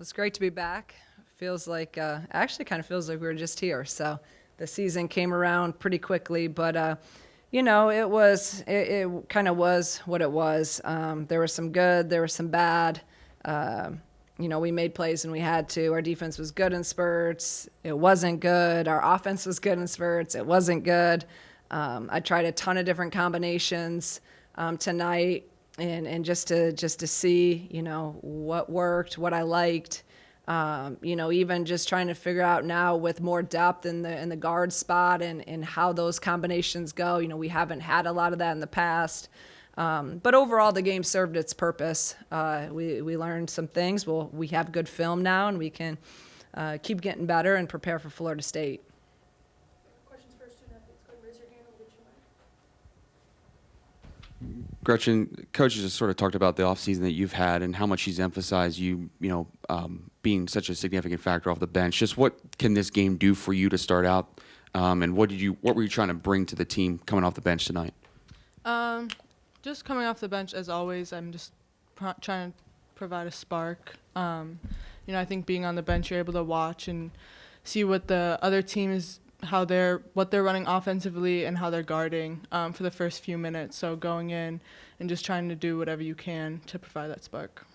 It's great to be back. Feels like, actually kind of feels like we were just here. So the season came around pretty quickly, but, it kind of was what it was. There was some good, there was some bad. We made plays when we had to. Our defense was good in spurts. It wasn't good. Our offense was good in spurts. It wasn't good. I tried a ton of different combinations tonight, and just to see what worked, what I liked. Even just trying to figure out now with more depth in the guard spot and how those combinations go. We haven't had a lot of that in the past. But overall, the game served its purpose. We learned some things. Well, we have good film now, and we can keep getting better and prepare for Florida State. Questions for student athletes, go ahead and raise your hand. We'll get you a mic. Gretchen, coaches just sort of talked about the offseason that you've had and how much he's emphasized being such a significant factor off the bench. Just what can this game do for you to start out, and what were you trying to bring to the team coming off the bench tonight? Just coming off the bench, as always, I'm just trying to provide a spark. I think being on the bench, you're able to watch and see what the other team is, what they're running offensively and how they're guarding for the first few minutes. So going in and just trying to do whatever you can to provide that spark.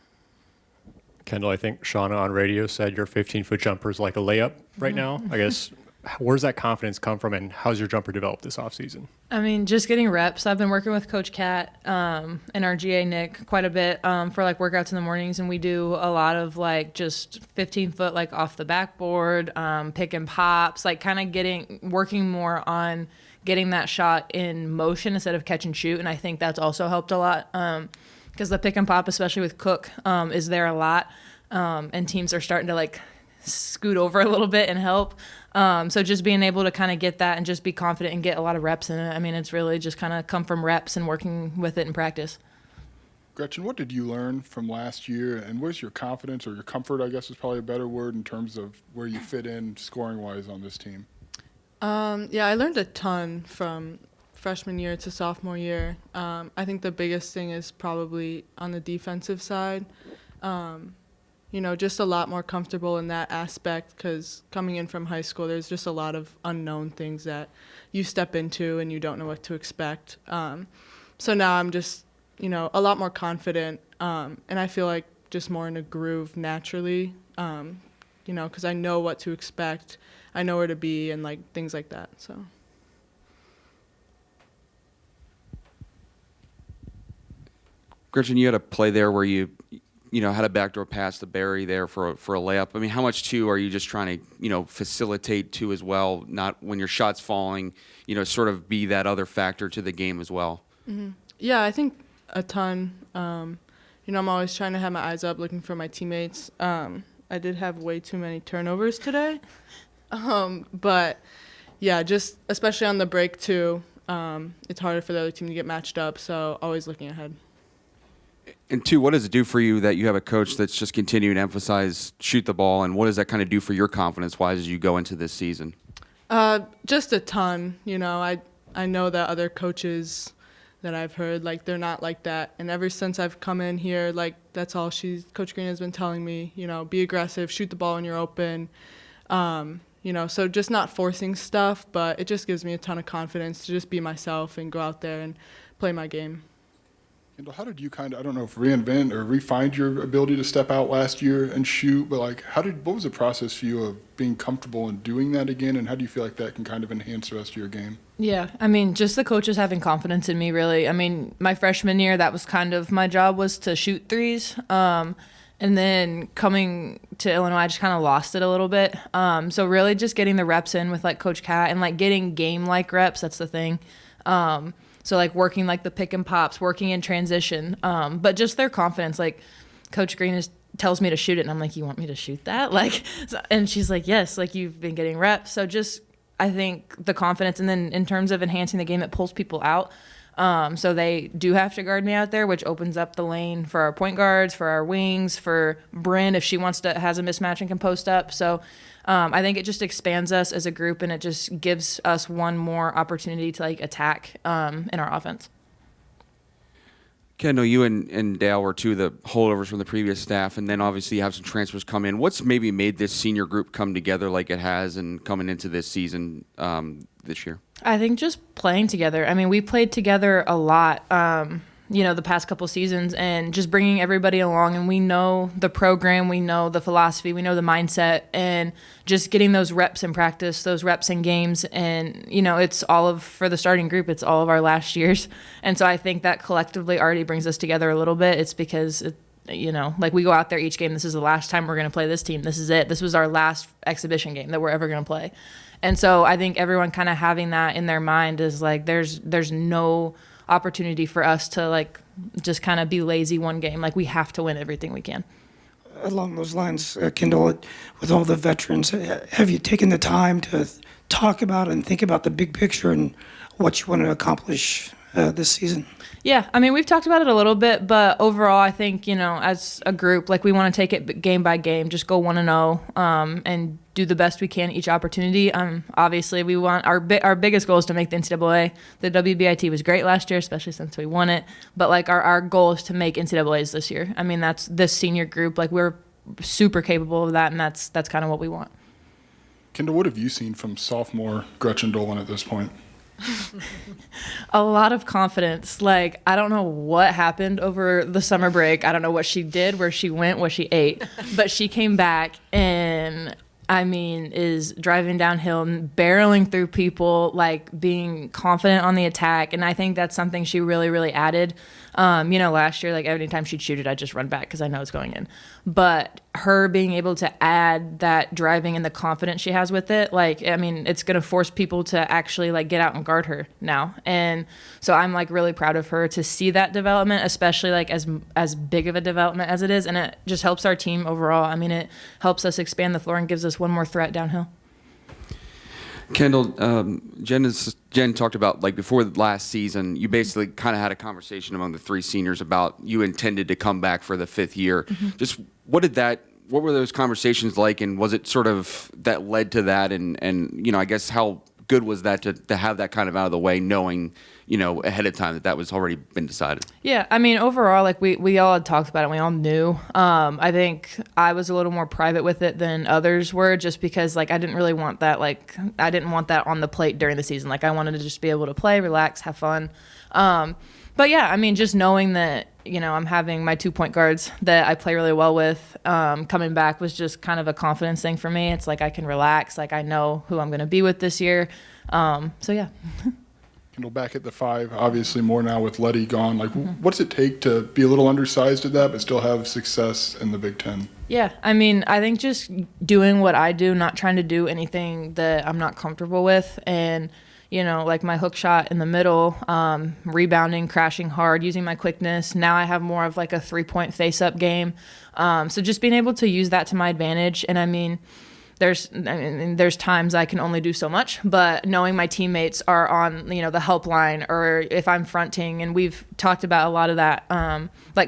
Kendall, I think Shauna on radio said your 15-foot jumper is like a layup right now. I guess, where's that confidence come from, and how's your jumper developed this offseason? I mean, just getting reps. I've been working with Coach Kat and our GA Nick quite a bit for like workouts in the mornings, and we do a lot of like just 15-foot like off the backboard, pick and pops, like kind of working more on getting that shot in motion instead of catch and shoot, and I think that's also helped a lot because the pick and pop, especially with Cook, is there a lot, and teams are starting to like scoot over a little bit and help. So just being able to kind of get that and just be confident and get a lot of reps in it. I mean, it's really just kind of come from reps and working with it in practice. Gretchen, what did you learn from last year, and where's your confidence or your comfort, I guess is probably a better word, in terms of where you fit in scoring-wise on this team? I learned a ton from freshman year to sophomore year. I think the biggest thing is probably on the defensive side. Just a lot more comfortable in that aspect because coming in from high school, there's just a lot of unknown things that you step into and you don't know what to expect. So now I'm just, a lot more confident, and I feel like just more in a groove naturally, because I know what to expect, I know where to be, and like things like that. So. Gretchen, you had a play there where you had a backdoor pass to Barry there for a layup. I mean, how much too are you just trying to, facilitate too as well? Not when your shot's falling, sort of be that other factor to the game as well. Mm-hmm. Yeah, I think a ton. I'm always trying to have my eyes up, looking for my teammates. I did have way too many turnovers today, but yeah, just especially on the break too. It's harder for the other team to get matched up, so always looking ahead. And two, what does it do for you that you have a coach that's just continuing to emphasize shoot the ball, and what does that kind of do for your confidence-wise as you go into this season? Just a ton. I know that other coaches that I've heard, like, they're not like that. And ever since I've come in here, like, that's all Coach Green has been telling me, be aggressive, shoot the ball when you're open. So just not forcing stuff, but it just gives me a ton of confidence to just be myself and go out there and play my game. Kendall, how did you I don't know if reinvent or refine your ability to step out last year and shoot, but like what was the process for you of being comfortable and doing that again, and how do you feel like that can kind of enhance the rest of your game? Yeah, I mean, just the coaches having confidence in me, really. I mean, my freshman year, that was kind of my job, was to shoot threes. And then coming to Illinois, I just kind of lost it a little bit. So really just getting the reps in with like Coach Kat and like getting game-like reps, that's the thing. So like working like the pick and pops, working in transition, but just their confidence. Like Coach Green tells me to shoot it, and I'm like, you want me to shoot that? Like, and she's like, yes, like you've been getting reps. So just I think the confidence, and then in terms of enhancing the game, it pulls people out. So they do have to guard me out there, which opens up the lane for our point guards, for our wings, for Bryn if she has a mismatch and can post up. So I think it just expands us as a group, and it just gives us one more opportunity to like attack in our offense. Kendall, you and Dale were two of the holdovers from the previous staff, and then obviously you have some transfers come in. What's maybe made this senior group come together like it has and coming into this season this year? I think just playing together. I mean, we played together a lot, the past couple seasons, and just bringing everybody along. And we know the program, we know the philosophy, we know the mindset, and just getting those reps in practice, those reps in games. And, it's for the starting group, it's all of our last years. And so I think that collectively already brings us together a little bit. It's because we go out there each game. This is the last time we're going to play this team. This is it. This was our last exhibition game that we're ever going to play. And so I think everyone kind of having that in their mind is like, there's no opportunity for us to just kind of be lazy one game. Like, we have to win everything we can. Along those lines, Kendall, with all the veterans, have you taken the time to talk about and think about the big picture and what you want to accomplish this season? Yeah, I mean, we've talked about it a little bit, but overall, I think, as a group, we want to take it game by game, just go 1-0, and do the best we can each opportunity. Obviously, we want our biggest goal is to make the NCAA. The WBIT was great last year, especially since we won it. But our goal is to make NCAAs this year. I mean, that's this senior group. We're super capable of that, and that's kind of what we want. Kendall, what have you seen from sophomore Gretchen Dolan at this point? A lot of confidence. I don't know what happened over the summer break. I don't know what she did, where she went, what she ate, but she came back and is driving downhill and barreling through people, being confident on the attack. And I think that's something she really, really added. Last year, every time she'd shoot it, I'd just run back because I know it's going in. But her being able to add that driving and the confidence she has with it, it's going to force people to actually get out and guard her now. And so I'm really proud of her to see that development, especially as big of a development as it is. And it just helps our team overall. I mean, it helps us expand the floor and gives us one more threat downhill. Kendall, Jen talked about before the last season, you basically kind of had a conversation among the three seniors about you intended to come back for the fifth year. Mm-hmm. Just what were those conversations like, and was it sort of that led to that? And I guess how good was that to have that kind of out of the way, knowing ahead of time that was already been decided? Yeah, I mean, overall, we all had talked about it. We all knew. I think I was a little more private with it than others were, just because I didn't really want that. I didn't want that on the plate during the season. I wanted to just be able to play, relax, have fun. But yeah, I mean, just knowing that I'm having my 2-point guards that I play really well with coming back was just kind of a confidence thing for me. It's I can relax. I know who I'm going to be with this year. So yeah. Kendall, back at the 5, obviously more now with Letty gone. What does it take to be a little undersized at that but still have success in the Big Ten? Yeah, I mean, I think just doing what I do, not trying to do anything that I'm not comfortable with, and my hook shot in the middle, rebounding, crashing hard, using my quickness. Now I have more of a 3-point face-up game. So just being able to use that to my advantage. And I mean, there's times I can only do so much, but knowing my teammates are on, the help line, or if I'm fronting, and we've talked about a lot of that,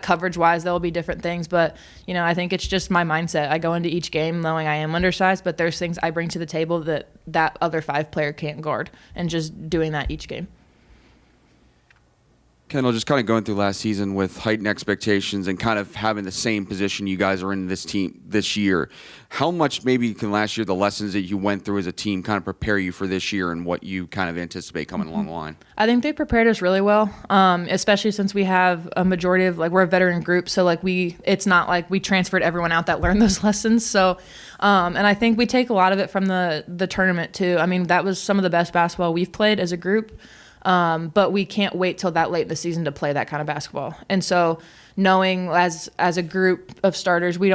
coverage wise, there'll be different things, but I think it's just my mindset. I go into each game knowing I am undersized, but there's things I bring to the table that other 5 player can't guard, and just doing that each game. Kendall, just kind of going through last season with heightened expectations and kind of having the same position you guys are in this team this year, how much maybe can last year the lessons that you went through as a team kind of prepare you for this year and what you kind of anticipate coming along the line? I think they prepared us really well, especially since we have a majority of we're a veteran group, so it's not we transferred everyone out that learned those lessons. So, and I think we take a lot of it from the tournament too. I mean, that was some of the best basketball we've played as a group. But we can't wait till that late in the season to play that kind of basketball. And so knowing as a group of starters, we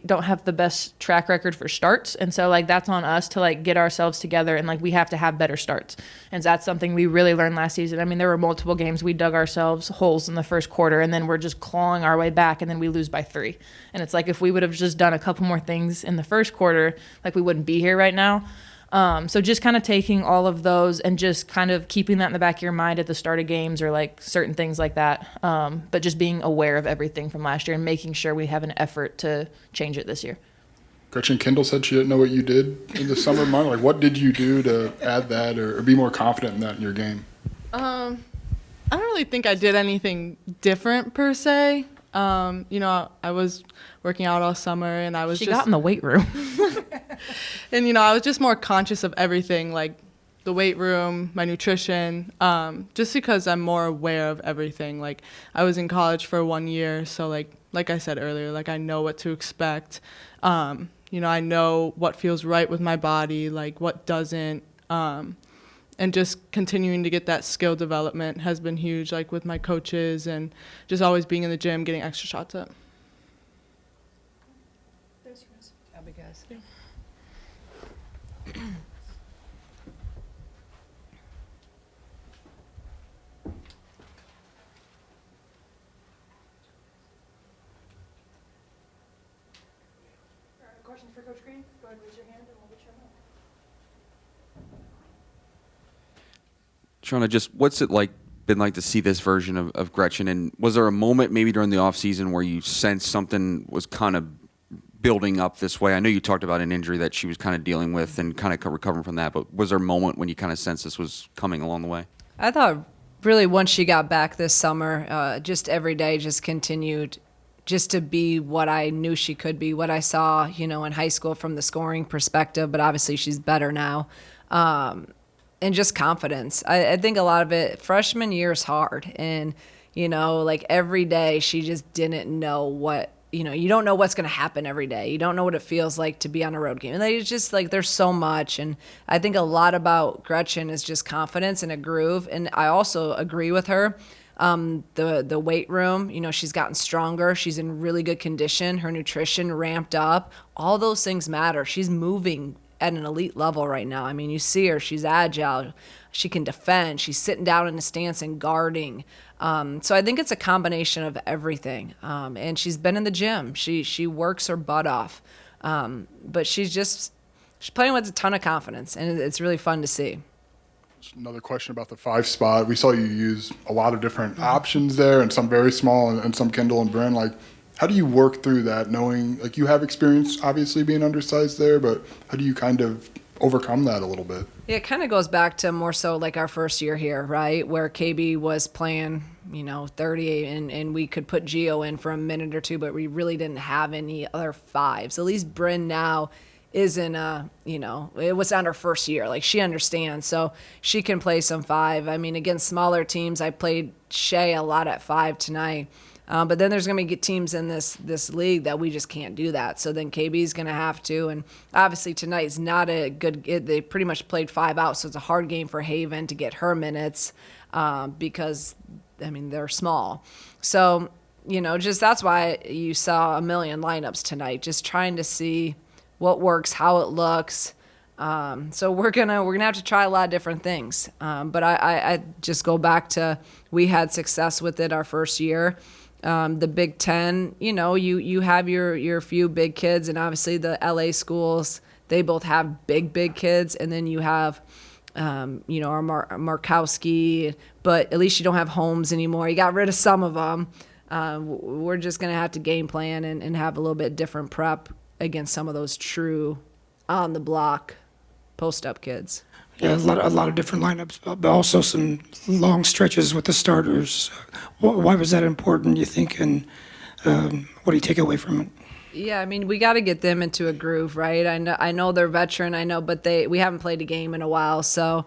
don't have the best track record for starts. And so that's on us to get ourselves together, and we have to have better starts. And that's something we really learned last season. I mean, there were multiple games we dug ourselves holes in the first quarter, and then we're just clawing our way back, and then we lose by 3. And it's if we would have just done a couple more things in the first quarter, we wouldn't be here right now. So just kind of taking all of those and just kind of keeping that in the back of your mind at the start of games, or certain things like that. But just being aware of everything from last year and making sure we have an effort to change it this year. Gretchen, Kendall said she didn't know what you did in the summer month. What did you do to add that or be more confident in that in your game? I don't really think I did anything different per se. You know, I was working out all summer, and I was She just got in the weight room. and you know, I was just more conscious of everything, like the weight room, my nutrition, just because I'm more aware of everything. Like I was in college for 1 year, so like I said earlier, like I know what to expect. You know, I know what feels right with my body, like what doesn't. And just continuing to get that skill development has been huge, like with my coaches and just always being in the gym, getting extra shots up. Thanks, you guys. That'd be good. All right, questions for Coach Green? Go ahead and raise your hand and we'll get you on up. Shauna, just what's it been like to see this version of Gretchen? And was there a moment maybe during the off season where you sensed something was kind of building up this way? I know you talked about an injury that she was kind of dealing with and kind of recovering from that, but was there a moment when you kind of sensed this was coming along the way? I thought really once she got back this summer, just every day just continued just to be what I knew she could be, what I saw, you know, in high school from the scoring perspective, but obviously she's better now. And just confidence. I think a lot of it, freshman year is hard. And, you know, like every day she just didn't know what, you know, you don't know what's going to happen every day. You don't know what it feels like to be on a road game. And it's just like there's so much. And I think a lot about Gretchen is just confidence and a groove. And I also agree with her. The weight room, you know, she's gotten stronger. She's in really good condition. Her nutrition ramped up. All those things matter. She's moving at an elite level right now. I mean, you see her, she's agile, she can defend, she's sitting down in a stance and guarding. So I think it's a combination of everything. And she's been in the gym. She works her butt off. But she's playing with a ton of confidence, and it's really fun to see. Another question about the 5 spot. We saw you use a lot of different options there, and some very small, and some Kendall and Bryn. Like, how do you work through that, knowing, like, you have experience obviously being undersized there, but how do you kind of overcome that a little bit? Yeah, it kind of goes back to more so like our first year here, right? Where KB was playing, you know, 38 and we could put Gio in for a minute or two, but we really didn't have any other 5s. At least Bryn now isn't you know, it was on her first year. Like, she understands, so she can play some 5. I mean, against smaller teams, I played Shea a lot at 5 tonight. But then there's going to be teams in this league that we just can't do that. So then KB's going to have to. And obviously tonight's not a good – they pretty much played 5 out, so it's a hard game for Haven to get her minutes because, I mean, they're small. So, you know, just that's why you saw a million lineups tonight, just trying to see what works, how it looks. So we're gonna have to try a lot of different things. But I just go back to we had success with it our first year. The Big Ten, you know, you have your few big kids, and obviously the LA schools, they both have big kids, and then you have, you know, our Markowski, but at least you don't have Holmes anymore. You got rid of some of them. We're just going to have to game plan and have a little bit different prep against some of those true on the block post-up kids. Yeah, a lot of different lineups, but also some long stretches with the starters. Why was that important, you think, and what do you take away from it? Yeah, I mean, we got to get them into a groove, right? I know they're veteran, but we haven't played a game in a while, so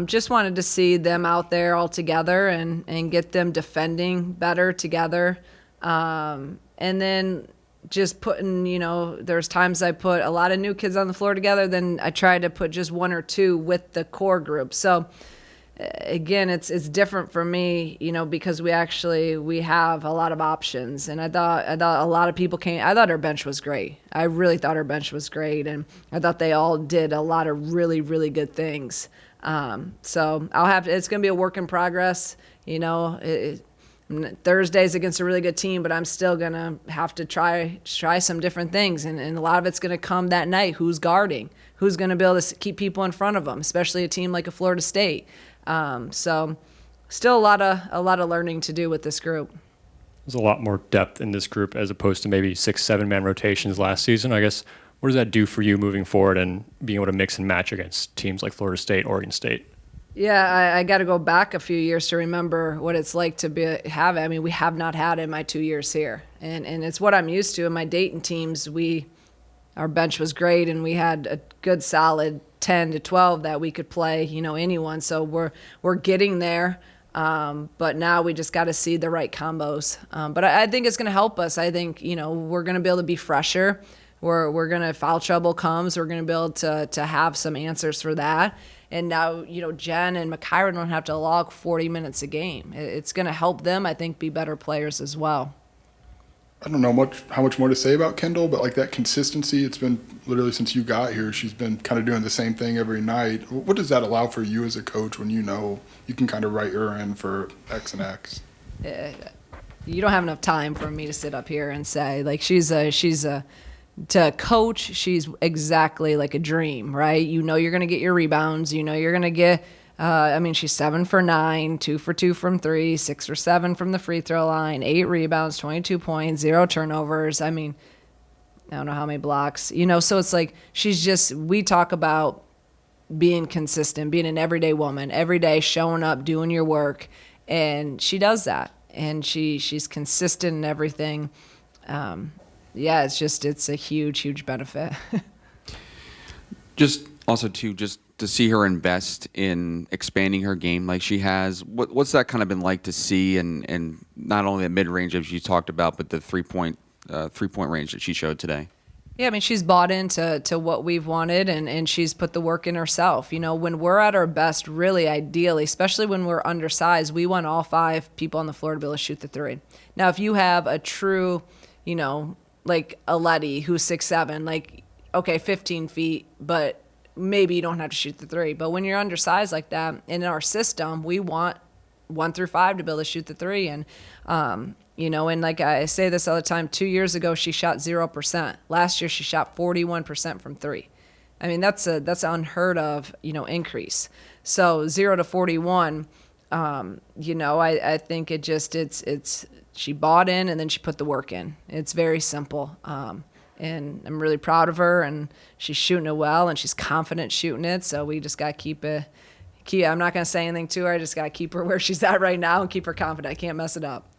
just wanted to see them out there all together and get them defending better together. And then just putting, you know, there's times I put a lot of new kids on the floor together, then I try to put just 1 or 2 with the core group. So again, it's different for me, you know, because we have a lot of options. And I thought a lot of people I thought our bench was great. I really thought our bench was great. And I thought they all did a lot of really, really good things. So it's going to be a work in progress, you know. Thursday's against a really good team, but I'm still going to have to try some different things. And a lot of it's going to come that night. Who's guarding? Who's going to be able to keep people in front of them, especially a team like a Florida State. So still a lot of learning to do with this group. There's a lot more depth in this group as opposed to maybe 6-7-man rotations last season. I guess, what does that do for you moving forward and being able to mix and match against teams like Florida State, Oregon State? Yeah, I got to go back a few years to remember what it's like to have it. I mean, we have not had it in my 2 years here, and it's what I'm used to. In my Dayton teams, our bench was great, and we had a good solid 10 to 12 that we could play, anyone. So we're getting there, but now we just got to see the right combos. But I think it's going to help us. I think we're going to be able to be fresher. We're going to, if foul trouble comes, we're going to be able to have some answers for that. And now, Jen and Makaira don't have to log 40 minutes a game. It's going to help them, I think, be better players as well. I don't know how much more to say about Kendall, but like that consistency, it's been literally since you got here, she's been kind of doing the same thing every night. What does that allow for you as a coach when you know you can kind of write her in for X and X? You don't have enough time for me to sit up here and say, like, to coach, she's exactly like a dream, right? You're going to get your rebounds. You're going to get, she's 7 for 9, 2 for 2 from 3, 6 for 7 from the free throw line, 8 rebounds, 22 points, 0 turnovers. I don't know how many blocks, so it's like we talk about being consistent, being an everyday woman, every day showing up, doing your work. And she does that. And she's consistent in everything. It's a huge benefit. Just also just to see her invest in expanding her game like she has. What's that kind of been like to see, and not only the mid range as you talked about, but the 3-point range that she showed today? Yeah, she's bought into what we've wanted, and she's put the work in herself. When we're at our best, really ideally, especially when we're undersized, we want all 5 people on the floor to be able to shoot the 3. Now, if you have a true, like a Letty who's 6'7", like, okay, 15 feet, but maybe you don't have to shoot the 3. But when you're undersized like that, in our system, we want 1 through 5 to be able to shoot the 3. And, and like I say this all the time, 2 years ago, she shot 0%. Last year, she shot 41% from 3. That's an unheard of, increase. So 0 to 41, I think it's she bought in and then she put the work in. It's very simple. And I'm really proud of her, and she's shooting it well, and she's confident shooting it. So we just got to keep I'm not going to say anything to her. I just got to keep her where she's at right now and keep her confident. I can't mess it up.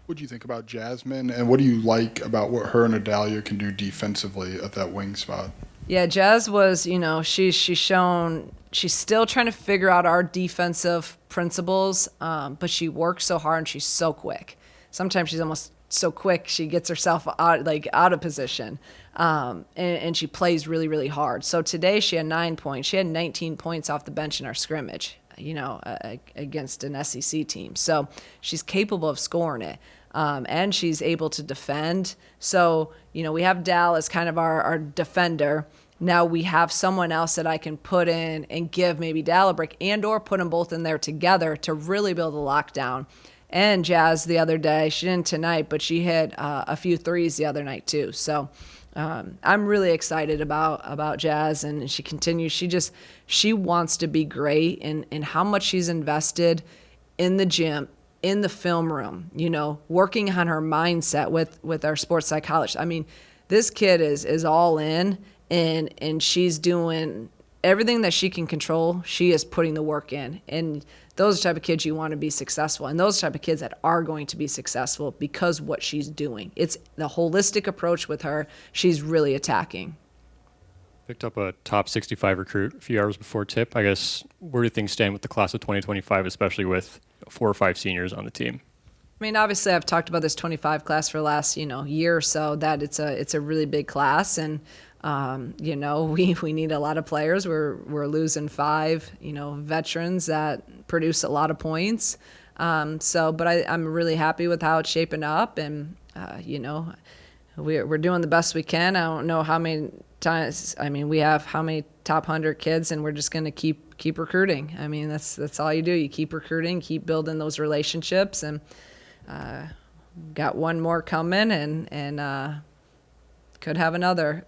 What do you think about Jasmine, and what do you like about what her and Adalia can do defensively at that wing spot? Yeah, Jazz was, she's still trying to figure out our defensive principles, but she works so hard and she's so quick. Sometimes she's almost so quick she gets herself out of position, and she plays really, really hard. So today she had 9 points. She had 19 points off the bench in our scrimmage, against an SEC team. So she's capable of scoring it, and she's able to defend. So, we have Dal as kind of our defender. Now we have someone else that I can put in and give maybe Dal a break, and or put them both in there together to really build a lockdown. And Jazz the other day, she didn't tonight, but she hit a few threes the other night too. So I'm really excited about Jazz, and she continues. She wants to be great, and how much she's invested in the gym, in the film room, working on her mindset with our sports psychologist. This kid is all in, and she's doing everything that she can control. She is putting the work in, and those are the type of kids you want to be successful, and those are the type of kids that are going to be successful because what she's doing. It's the holistic approach with her. She's really attacking. Picked up a top 65 recruit a few hours before tip. I guess, where do things stand with the class of 2025, especially with 4 or 5 seniors on the team? Obviously, I've talked about this 25 class for the last, year or so, that it's a really big class, and we need a lot of players. We're losing 5, veterans that produce a lot of points. But I'm really happy with how it's shaping up, and we're doing the best we can. I don't know how many times. We have how many top 100 kids, and we're just going to keep recruiting. That's all you do. You keep recruiting, keep building those relationships, and got one more coming, and could have another.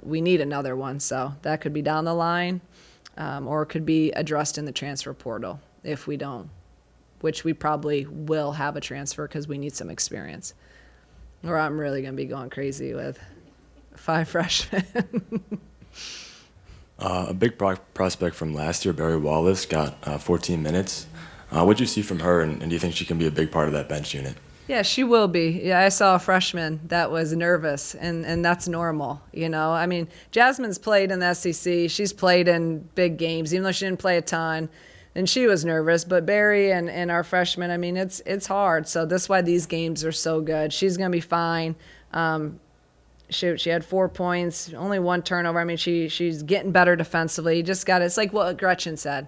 We need another one, so that could be down the line, or it could be addressed in the transfer portal if we don't, which we probably will have a transfer because we need some experience. Or I'm really going to be going crazy with 5 freshmen. A big prospect from last year, Barry Wallace, got 14 minutes. What do you see from her, and do you think she can be a big part of that bench unit? Yeah, she will be. Yeah, I saw a freshman that was nervous, and that's normal. You know, I mean, Jasmine's played in the SEC. She's played in big games, even though she didn't play a ton, and she was nervous. But Barry and our freshmen, I mean, it's hard. So that's why these games are so good. She's gonna be fine. She had 4 points, only 1 turnover. I mean, she's getting better defensively. You just got it's like what Gretchen said.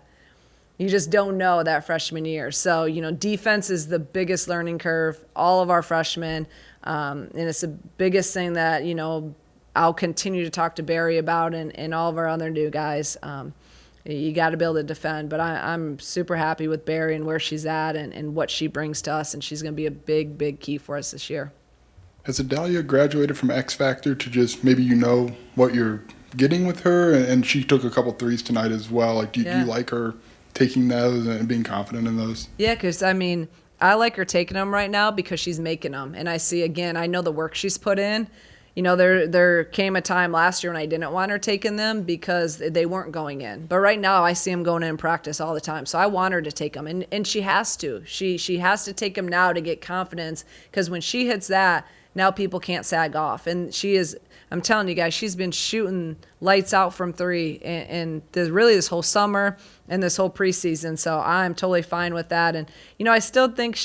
You just don't know that freshman year. So, you know, defense is the biggest learning curve, all of our freshmen. And it's the biggest thing that, you know, I'll continue to talk to Barry about and all of our other new guys. You got to be able to defend. But I'm super happy with Barry and where she's at and what she brings to us. And she's going to be a big, big key for us this year. Has Adalia graduated from X Factor to just maybe you know what you're getting with her? And she took a couple threes tonight as well. Like, do you like her taking those and being confident in those? Yeah, because, I mean, I like her taking them right now because she's making them. And I see, again, I know the work she's put in. You know, there came a time last year when I didn't want her taking them because they weren't going in. But right now I see them going in practice all the time. So I want her to take them. And she has to. She has to take them now to get confidence because when she hits that, now people can't sag off. And she is, I'm telling you guys, she's been shooting lights out from three and really this whole summer and this whole preseason. So I'm totally fine with that. And, you know, I still think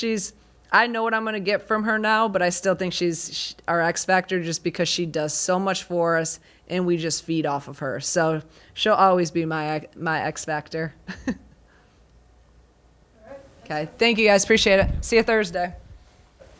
I know what I'm going to get from her now, but I still think she's our X factor just because she does so much for us and we just feed off of her. So she'll always be my X factor. Okay. Thank you guys. Appreciate it. See you Thursday.